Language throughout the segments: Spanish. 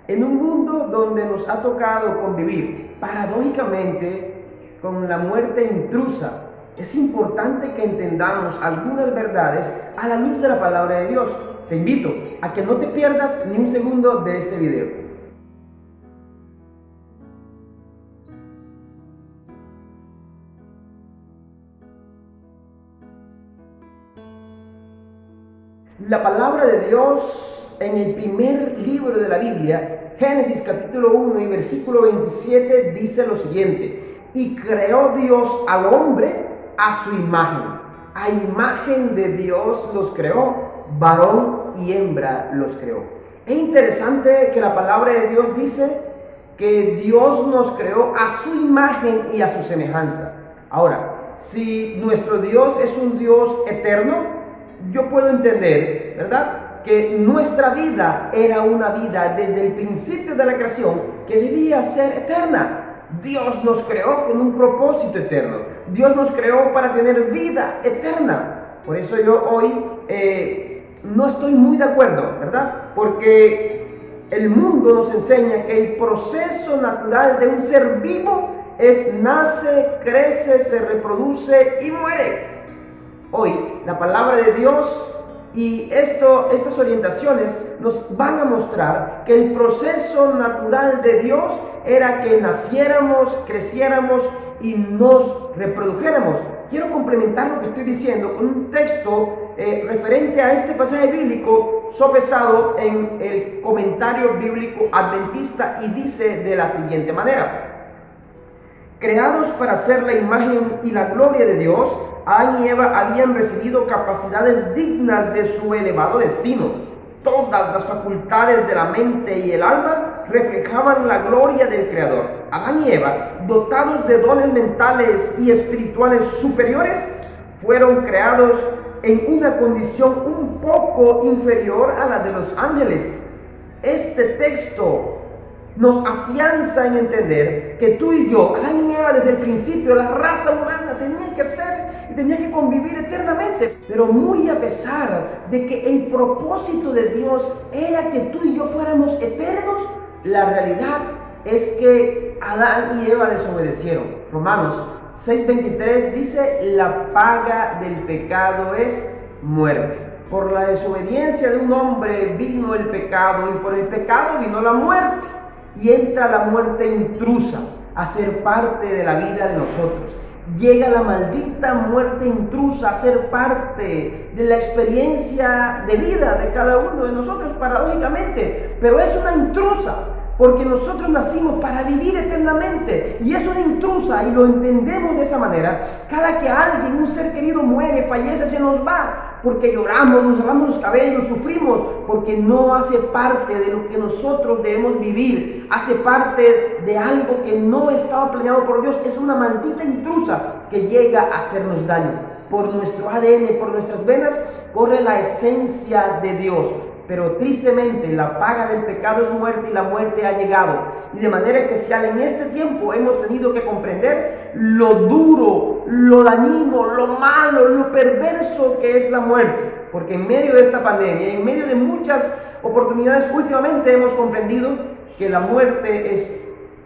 En un mundo donde nos ha tocado convivir paradójicamente con la muerte intrusa, es importante que entendamos algunas verdades a la luz de la palabra de Dios. Te invito a que no te pierdas ni un segundo de este video. La palabra de Dios en el primer libro de la Biblia, Génesis capítulo 1 y versículo 27, dice lo siguiente: y creó Dios al hombre a su imagen de Dios los creó, varón y hembra los creó. Es interesante que la palabra de Dios dice que Dios nos creó a su imagen y a su semejanza. Ahora, si nuestro Dios es un Dios eterno, yo puedo entender, ¿verdad?, que nuestra vida era una vida desde el principio de la creación que debía ser eterna. Dios nos creó con un propósito eterno. Dios nos creó para tener vida eterna. Por eso yo hoy no estoy muy de acuerdo, ¿verdad? Porque el mundo nos enseña que el proceso natural de un ser vivo es nace, crece, se reproduce y muere. Hoy la palabra de Dios y estas orientaciones nos van a mostrar que el proceso natural de Dios era que naciéramos, creciéramos y nos reprodujéramos. Quiero complementar lo que estoy diciendo con un texto referente a este pasaje bíblico sopesado en el comentario bíblico adventista, y dice de la siguiente manera: creados para ser la imagen y la gloria de Dios, Adán y Eva habían recibido capacidades dignas de su elevado destino. Todas las facultades de la mente y el alma reflejaban la gloria del Creador. Adán y Eva, dotados de dones mentales y espirituales superiores, fueron creados en una condición un poco inferior a la de los ángeles. Este texto nos afianza en entender que tú y yo, Adán y Eva, desde el principio, la raza humana tenía que ser y tenía que convivir eternamente. Pero muy a pesar de que el propósito de Dios era que tú y yo fuéramos eternos, la realidad es que Adán y Eva desobedecieron. Romanos 6:23 dice: la paga del pecado es muerte. Por la desobediencia de un hombre vino el pecado, y por el pecado vino la muerte. Y entra la muerte intrusa a ser parte de la vida de nosotros. Llega la maldita muerte intrusa a ser parte de la experiencia de vida de cada uno de nosotros, paradójicamente. Pero es una intrusa, porque nosotros nacimos para vivir eternamente. Y es una intrusa, y lo entendemos de esa manera. Cada que alguien, un ser querido, muere, fallece, se nos va, porque lloramos, nos lavamos los cabellos, sufrimos, porque no hace parte de lo que nosotros debemos vivir, hace parte de algo que no estaba planeado por Dios. Es una maldita intrusa que llega a hacernos daño. Por nuestro ADN, por nuestras venas, corre la esencia de Dios. Pero tristemente la paga del pecado es muerte, y la muerte ha llegado. Y de manera especial en este tiempo hemos tenido que comprender lo duro, lo dañino, lo malo, lo perverso que es la muerte. Porque en medio de esta pandemia, en medio de muchas oportunidades últimamente, hemos comprendido que la muerte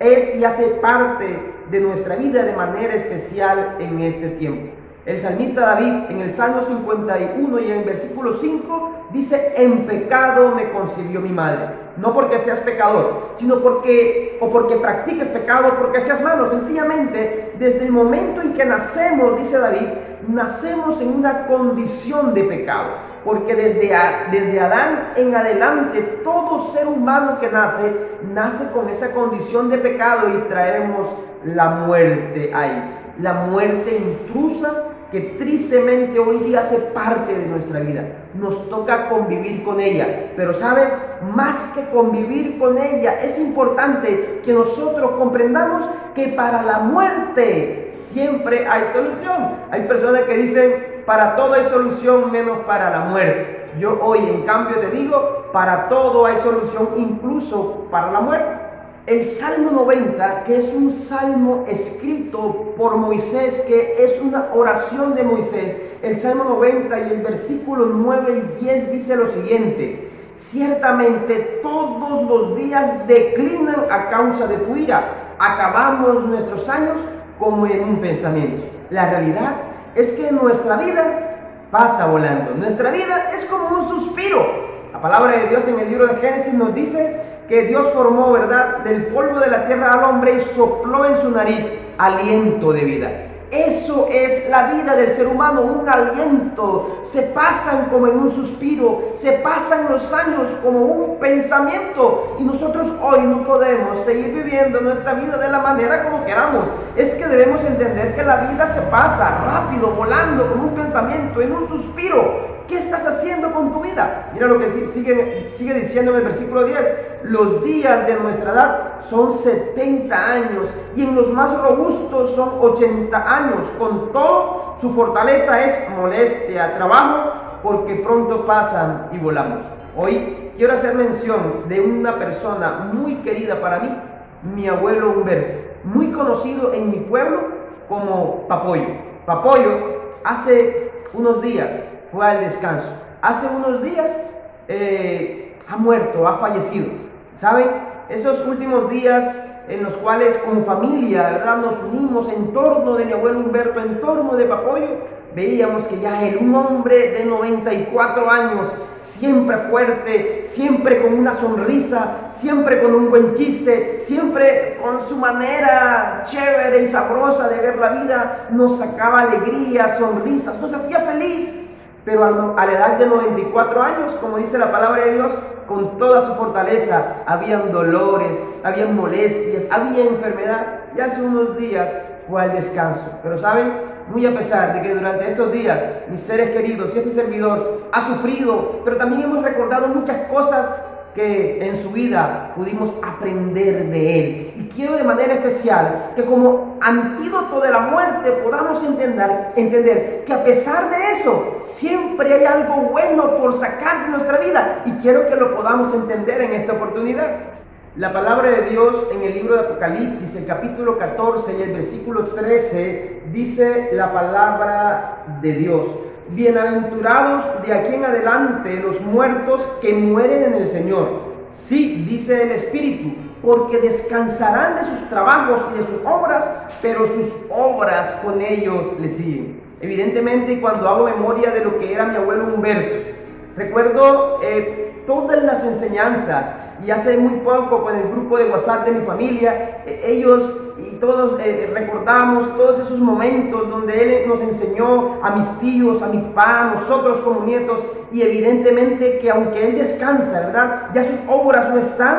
es y hace parte de nuestra vida de manera especial en este tiempo. El salmista David, en el Salmo 51 y en el versículo 5, dice: en pecado me concibió mi madre. No porque seas pecador, sino porque practiques pecado, porque seas malo. Sencillamente, desde el momento en que nacemos, dice David, nacemos en una condición de pecado. Porque desde Adán en adelante, todo ser humano que nace con esa condición de pecado, y traemos la muerte ahí. La muerte intrusa que tristemente hoy día hace parte de nuestra vida. Nos toca convivir con ella. Pero sabes, más que convivir con ella, es importante que nosotros comprendamos que para la muerte siempre hay solución. Hay personas que dicen: para todo hay solución menos para la muerte. Yo hoy, en cambio, te digo: para todo hay solución, incluso para la muerte. El Salmo 90, que es un salmo escrito por Moisés, que es una oración de Moisés, el Salmo 90 y el versículo 9 y 10 dice lo siguiente: ciertamente todos los días declinan a causa de tu ira. Acabamos nuestros años como en un pensamiento. La realidad es que nuestra vida pasa volando. Nuestra vida es como un suspiro. La palabra de Dios en el libro de Génesis nos dice que Dios formó, ¿verdad?, del polvo de la tierra al hombre y sopló en su nariz aliento de vida. Eso es la vida del ser humano, un aliento. Se pasan como en un suspiro, se pasan los años como un pensamiento. Y nosotros hoy no podemos seguir viviendo nuestra vida de la manera como queramos. Es que debemos entender que la vida se pasa rápido, volando, como un pensamiento, en un suspiro. ¿Qué estás haciendo con tu vida? Mira lo que sigue diciendo en el versículo 10. Los días de nuestra edad son 70 años y en los más robustos son 80 años. Con todo, su fortaleza es molestia, trabajo, porque pronto pasan y volamos. Hoy quiero hacer mención de una persona muy querida para mí, mi abuelo Humberto, muy conocido en mi pueblo como Papoyo. Papoyo hace unos días fue al descanso. Hace unos días ha muerto, ha fallecido. ¿Saben? Esos últimos días en los cuales como familia, ¿verdad?, nos unimos en torno de mi abuelo Humberto, en torno de Papoyo, veíamos que ya él, un hombre de 94 años, siempre fuerte, siempre con una sonrisa, siempre con un buen chiste, siempre con su manera chévere y sabrosa de ver la vida, nos sacaba alegría, sonrisas, nos hacía feliz. Pero a la edad de 94 años, como dice la palabra de Dios, con toda su fortaleza, habían dolores, habían molestias, había enfermedad, y hace unos días fue al descanso. Pero ¿saben? Muy a pesar de que durante estos días mis seres queridos y este servidor ha sufrido, pero también hemos recordado muchas cosas que en su vida pudimos aprender de él. Y quiero de manera especial que como antídoto de la muerte podamos entender que a pesar de eso, siempre hay algo bueno por sacar de nuestra vida. Y quiero que lo podamos entender en esta oportunidad. La palabra de Dios en el libro de Apocalipsis, el capítulo 14 y el versículo 13, dice la palabra de Dios: bienaventurados de aquí en adelante los muertos que mueren en el Señor. Sí, dice el Espíritu, porque descansarán de sus trabajos y de sus obras, pero sus obras con ellos le siguen. Evidentemente, cuando hago memoria de lo que era mi abuelo Humberto, recuerdo todas las enseñanzas. Y hace muy poco con el grupo de WhatsApp de mi familia, ellos y todos recordamos todos esos momentos donde él nos enseñó a mis tíos, a mi papá, a nosotros como nietos, y evidentemente que aunque él descansa, ¿verdad?, ya sus obras no están,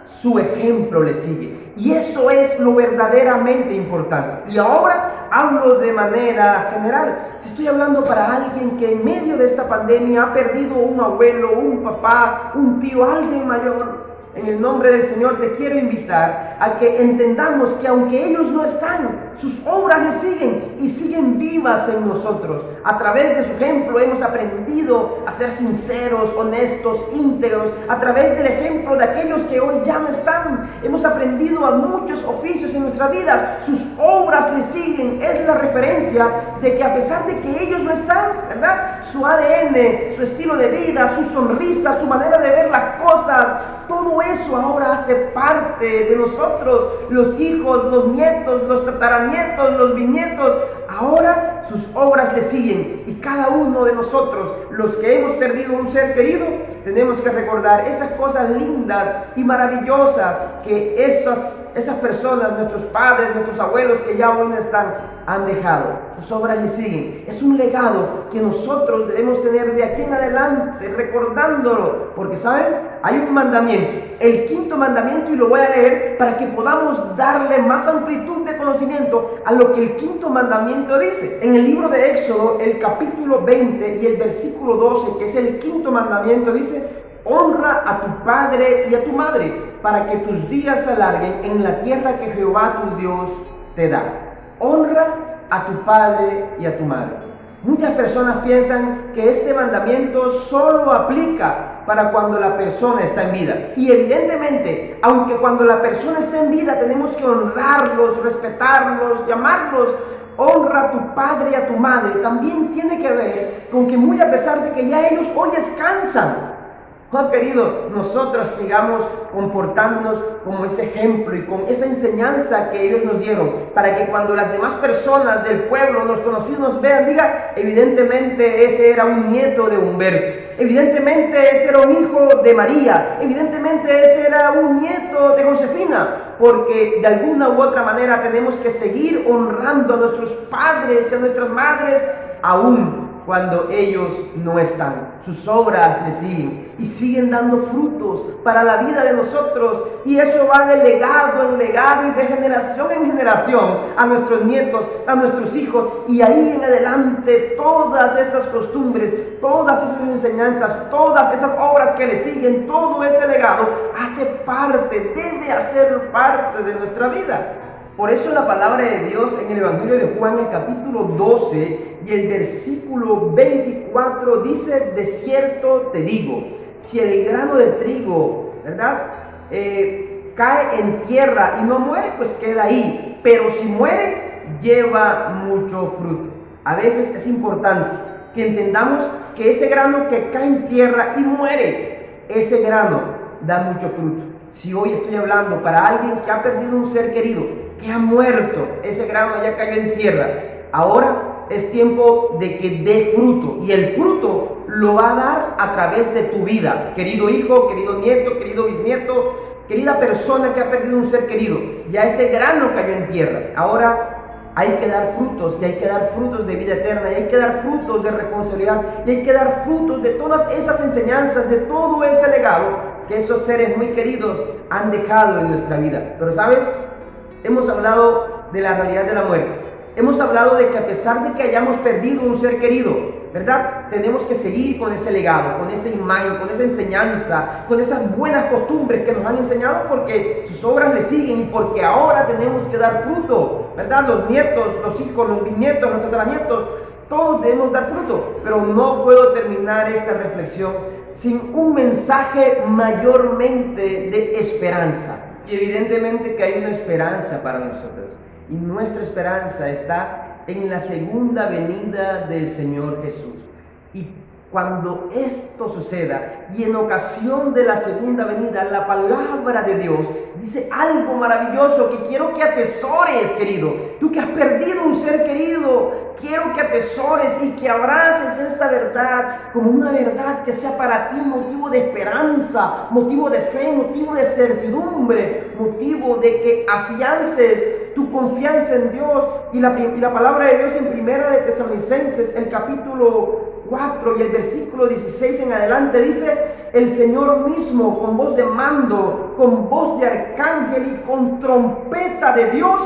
su ejemplo le sigue. Y eso es lo verdaderamente importante. Y ahora hablo de manera general. Si estoy hablando para alguien que en medio de esta pandemia ha perdido un abuelo, un papá, un tío, alguien mayor, en el nombre del Señor te quiero invitar a que entendamos que aunque ellos no están, sus obras le siguen y siguen vivas en nosotros. A través de su ejemplo hemos aprendido a ser sinceros, honestos, íntegros. A través del ejemplo de aquellos que hoy ya no están, hemos aprendido a muchos oficios en nuestras vidas. Sus obras le siguen. Es la referencia de que a pesar de que ellos no están, ¿verdad?, su ADN, su estilo de vida, su sonrisa, su manera de ver las cosas, todo eso ahora hace parte de nosotros, los hijos, los nietos, los tataranietos, los bisnietos. Ahora sus obras le siguen y cada uno de nosotros, los que hemos perdido un ser querido, tenemos que recordar esas cosas lindas y maravillosas que esas personas, nuestros padres, nuestros abuelos que ya hoy no están, han dejado. Sus obras le siguen. Es un legado que nosotros debemos tener de aquí en adelante, recordándolo, porque ¿saben? Hay un mandamiento, el quinto mandamiento, y lo voy a leer para que podamos darle más amplitud de conocimiento a lo que el quinto mandamiento dice. En el libro de Éxodo, el capítulo 20 y el versículo 12, que es el quinto mandamiento, dice: honra a tu padre y a tu madre, para que tus días se alarguen en la tierra que Jehová tu Dios te da. Honra a tu padre y a tu madre. Muchas personas piensan que este mandamiento solo aplica para cuando la persona está en vida. Y evidentemente, aunque cuando la persona está en vida tenemos que honrarlos, respetarlos, llamarlos, honra a tu padre y a tu madre, también tiene que ver con que muy a pesar de que ya ellos hoy descansan, Oh, querido, nosotros sigamos comportándonos como ese ejemplo y con esa enseñanza que ellos nos dieron, para que cuando las demás personas del pueblo, los conocidos, nos vean, diga, evidentemente ese era un nieto de Humberto, evidentemente ese era un hijo de María, evidentemente ese era un nieto de Josefina, porque de alguna u otra manera tenemos que seguir honrando a nuestros padres y a nuestras madres, aún cuando ellos no están. Sus obras le siguen y siguen dando frutos para la vida de nosotros, y eso va de legado en legado y de generación en generación a nuestros nietos, a nuestros hijos, y ahí en adelante todas esas costumbres, todas esas enseñanzas, todas esas obras que le siguen, todo ese legado hace parte, debe hacer parte de nuestra vida. Por eso la palabra de Dios en el Evangelio de Juan, el capítulo 12 y el versículo 24 dice: de cierto te digo, si el grano de trigo, ¿verdad?, cae en tierra y no muere, pues queda ahí, pero si muere, lleva mucho fruto. A veces es importante que entendamos que ese grano que cae en tierra y muere, ese grano da mucho fruto. Si hoy estoy hablando para alguien que ha perdido un ser querido, que ha muerto, ese grano ya cayó en tierra, ahora es tiempo de que dé fruto, y el fruto lo va a dar a través de tu vida, querido hijo, querido nieto, querido bisnieto, querida persona que ha perdido un ser querido. Ya ese grano cayó en tierra, ahora hay que dar frutos, y hay que dar frutos de vida eterna, y hay que dar frutos de responsabilidad, y hay que dar frutos de todas esas enseñanzas, de todo ese legado que esos seres muy queridos han dejado en nuestra vida. Pero ¿sabes? Hemos hablado de la realidad de la muerte. Hemos hablado de que a pesar de que hayamos perdido un ser querido, ¿verdad?, tenemos que seguir con ese legado, con esa imagen, con esa enseñanza, con esas buenas costumbres que nos han enseñado, porque sus obras le siguen y porque ahora tenemos que dar fruto, ¿verdad? Los nietos, los hijos, los bisnietos, los tataranietos, todos debemos dar fruto. Pero no puedo terminar esta reflexión sin un mensaje mayormente de esperanza. Y evidentemente que hay una esperanza para nosotros, y nuestra esperanza está en la segunda venida del Señor Jesús. Y cuando esto suceda, y en ocasión de la segunda venida, la palabra de Dios dice algo maravilloso que quiero que atesores, querido. Tú que has perdido un ser querido, quiero que atesores y que abraces esta verdad como una verdad que sea para ti motivo de esperanza, motivo de fe, motivo de certidumbre, motivo de que afiances tu confianza en Dios. Y la palabra de Dios en Primera de Tesalonicenses, el capítulo 4 y el versículo 16 en adelante dice: el Señor mismo, con voz de mando, con voz de arcángel y con trompeta de Dios,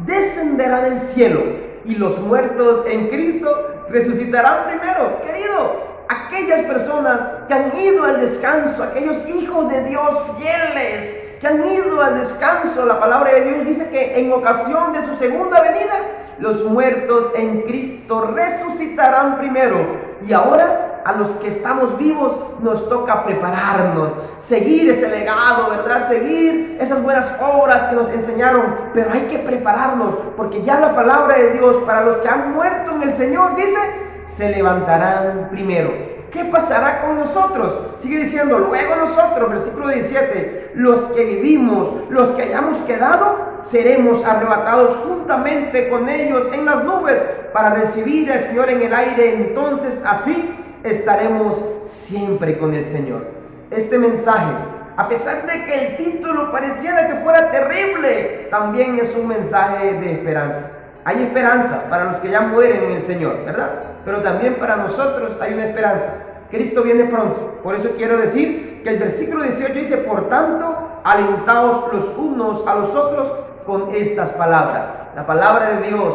descenderá del cielo, y los muertos en Cristo resucitarán primero. Querido, aquellas personas que han ido al descanso, aquellos hijos de Dios fieles que han ido al descanso, la palabra de Dios dice que en ocasión de su segunda venida, los muertos en Cristo resucitarán primero. Y ahora a los que estamos vivos nos toca prepararnos, seguir ese legado, ¿verdad? Seguir esas buenas obras que nos enseñaron, pero hay que prepararnos, porque ya la palabra de Dios para los que han muerto en el Señor dice: se levantarán primero. ¿Qué pasará con nosotros? Sigue diciendo: luego nosotros, versículo 17, los que vivimos, los que hayamos quedado, seremos arrebatados juntamente con ellos en las nubes para recibir al Señor en el aire. Entonces así estaremos siempre con el Señor. Este mensaje, a pesar de que el título pareciera que fuera terrible, también es un mensaje de esperanza. Hay esperanza para los que ya mueren en el Señor, ¿verdad? Pero también para nosotros hay una esperanza. Cristo viene pronto. Por eso quiero decir que el versículo 18 dice: por tanto, alentaos los unos a los otros con estas palabras. La palabra de Dios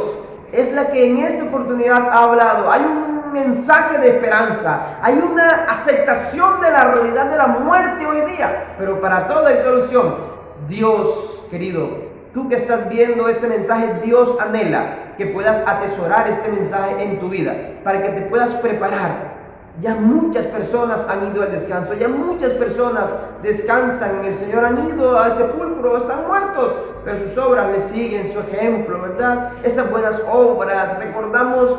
es la que en esta oportunidad ha hablado. Hay un mensaje de esperanza, hay una aceptación de la realidad de la muerte hoy día, pero para todo hay solución. Dios, querido, tú que estás viendo este mensaje, Dios anhela que puedas atesorar este mensaje en tu vida, para que te puedas preparar. Ya muchas personas han ido al descanso, ya muchas personas descansan en el Señor, han ido al sepulcro, están muertos, pero sus obras le siguen su ejemplo, ¿verdad? Esas buenas obras, recordamos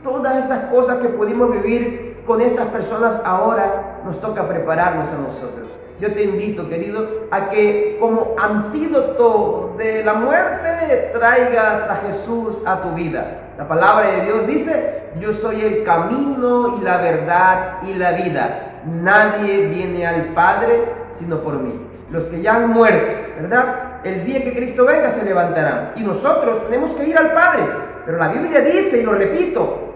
todas esas cosas que pudimos vivir con estas personas ahora, nos toca prepararnos a nosotros. Yo te invito, querido, a que como antídoto de la muerte traigas a Jesús a tu vida. La palabra de Dios dice: yo soy el camino y la verdad y la vida. Nadie viene al Padre sino por mí. Los que ya han muerto, ¿verdad? El día que Cristo venga se levantarán. Y nosotros tenemos que ir al Padre. Pero la Biblia dice, y lo repito,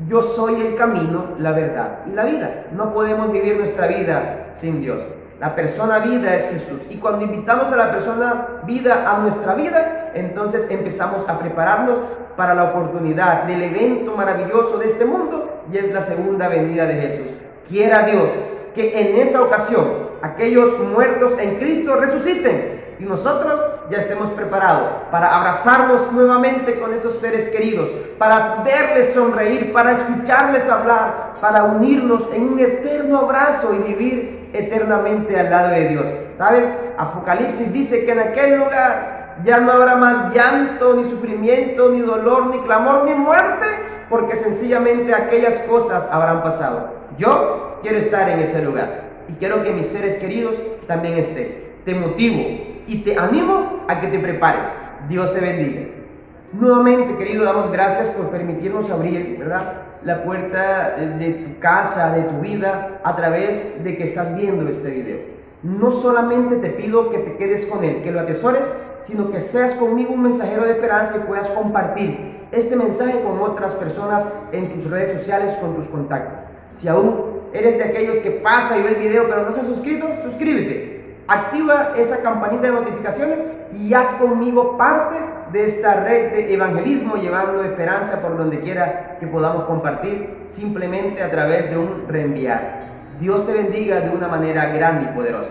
yo soy el camino, la verdad y la vida. No podemos vivir nuestra vida sin Dios. La persona vida es Jesús. Y cuando invitamos a la persona vida a nuestra vida, entonces empezamos a prepararnos para la oportunidad del evento maravilloso de este mundo, y es la segunda venida de Jesús. Quiera Dios que en esa ocasión aquellos muertos en Cristo resuciten y nosotros ya estemos preparados para abrazarnos nuevamente con esos seres queridos, para verles sonreír, para escucharles hablar, para unirnos en un eterno abrazo y vivir eternamente al lado de Dios. ¿Sabes? Apocalipsis dice que en aquel lugar ya no habrá más llanto, ni sufrimiento, ni dolor, ni clamor, ni muerte, porque sencillamente aquellas cosas habrán pasado. Yo quiero estar en ese lugar y quiero que mis seres queridos también estén. Te motivo y te animo a que te prepares. Dios te bendiga. Nuevamente, querido, damos gracias por permitirnos abrir, ¿verdad?, la puerta de tu casa, de tu vida, a través de que estás viendo este video. No solamente te pido que te quedes con él, que lo atesores, sino que seas conmigo un mensajero de esperanza y puedas compartir este mensaje con otras personas en tus redes sociales, con tus contactos. Si aún eres de aquellos que pasa y ve el video pero no se ha suscrito, suscríbete. Activa esa campanita de notificaciones y haz conmigo parte de esta red de evangelismo, llevando esperanza por donde quiera que podamos compartir, simplemente a través de un reenviar. Dios te bendiga de una manera grande y poderosa.